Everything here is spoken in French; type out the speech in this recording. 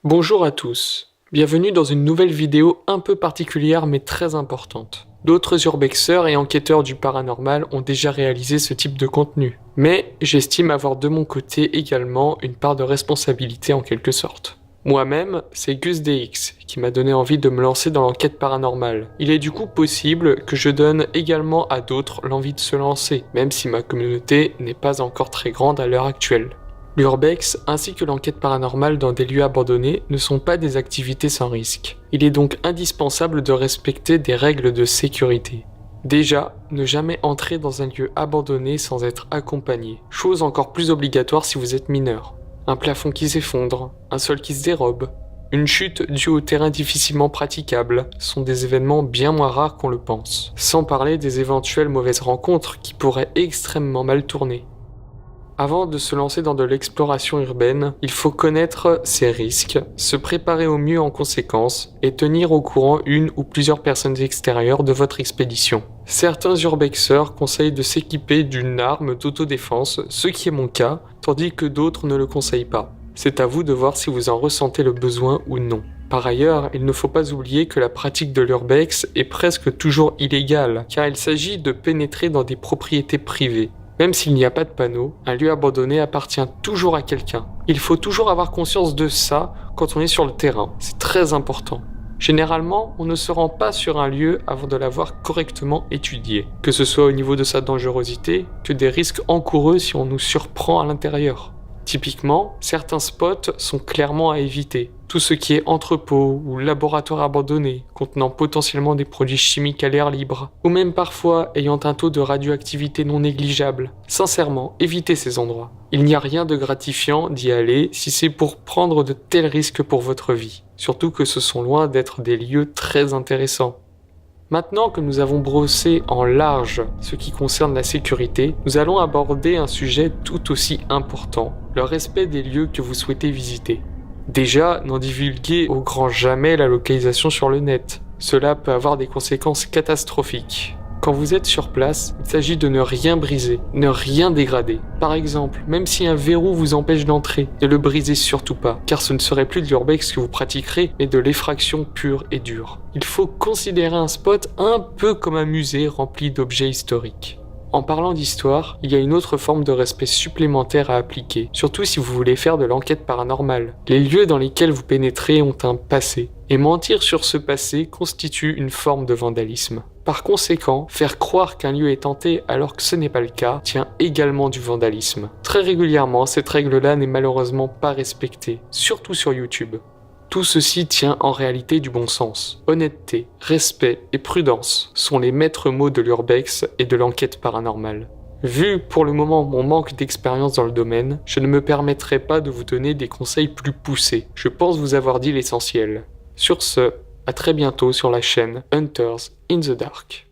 Bonjour à tous, bienvenue dans une nouvelle vidéo un peu particulière mais très importante. D'autres urbexeurs et enquêteurs du paranormal ont déjà réalisé ce type de contenu, mais j'estime avoir de mon côté également une part de responsabilité en quelque sorte. Moi-même, c'est GusDX qui m'a donné envie de me lancer dans l'enquête paranormale. Il est du coup possible que je donne également à d'autres l'envie de se lancer, même si ma communauté n'est pas encore très grande à l'heure actuelle. L'urbex ainsi que l'enquête paranormale dans des lieux abandonnés ne sont pas des activités sans risque. Il est donc indispensable de respecter des règles de sécurité. Déjà, ne jamais entrer dans un lieu abandonné sans être accompagné, chose encore plus obligatoire si vous êtes mineur. Un plafond qui s'effondre, un sol qui se dérobe, une chute due au terrain difficilement praticable sont des événements bien moins rares qu'on le pense. Sans parler des éventuelles mauvaises rencontres qui pourraient extrêmement mal tourner. Avant de se lancer dans de l'exploration urbaine, il faut connaître ses risques, se préparer au mieux en conséquence et tenir au courant une ou plusieurs personnes extérieures de votre expédition. Certains urbexeurs conseillent de s'équiper d'une arme d'autodéfense, ce qui est mon cas, tandis que d'autres ne le conseillent pas. C'est à vous de voir si vous en ressentez le besoin ou non. Par ailleurs, il ne faut pas oublier que la pratique de l'urbex est presque toujours illégale, car il s'agit de pénétrer dans des propriétés privées. Même s'il n'y a pas de panneau, un lieu abandonné appartient toujours à quelqu'un. Il faut toujours avoir conscience de ça quand on est sur le terrain, c'est très important. Généralement, on ne se rend pas sur un lieu avant de l'avoir correctement étudié, que ce soit au niveau de sa dangerosité, que des risques encourus si on nous surprend à l'intérieur. Typiquement, certains spots sont clairement à éviter. Tout ce qui est entrepôt ou laboratoire abandonné, contenant potentiellement des produits chimiques à l'air libre, ou même parfois ayant un taux de radioactivité non négligeable. Sincèrement, évitez ces endroits. Il n'y a rien de gratifiant d'y aller si c'est pour prendre de tels risques pour votre vie. Surtout que ce sont loin d'être des lieux très intéressants. Maintenant que nous avons brossé en large ce qui concerne la sécurité, nous allons aborder un sujet tout aussi important, le respect des lieux que vous souhaitez visiter. Déjà, n'en divulguez au grand jamais la localisation sur le net. Cela peut avoir des conséquences catastrophiques. Quand vous êtes sur place, il s'agit de ne rien briser, ne rien dégrader. Par exemple, même si un verrou vous empêche d'entrer, ne le brisez surtout pas, car ce ne serait plus de l'urbex que vous pratiquerez, mais de l'effraction pure et dure. Il faut considérer un spot un peu comme un musée rempli d'objets historiques. En parlant d'histoire, il y a une autre forme de respect supplémentaire à appliquer, surtout si vous voulez faire de l'enquête paranormale. Les lieux dans lesquels vous pénétrez ont un passé, et mentir sur ce passé constitue une forme de vandalisme. Par conséquent, faire croire qu'un lieu est hanté alors que ce n'est pas le cas tient également du vandalisme. Très régulièrement, cette règle-là n'est malheureusement pas respectée, surtout sur YouTube. Tout ceci tient en réalité du bon sens. Honnêteté, respect et prudence sont les maîtres mots de l'urbex et de l'enquête paranormale. Vu pour le moment mon manque d'expérience dans le domaine, je ne me permettrai pas de vous donner des conseils plus poussés. Je pense vous avoir dit l'essentiel. Sur ce, à très bientôt sur la chaîne Hunters in the Dark.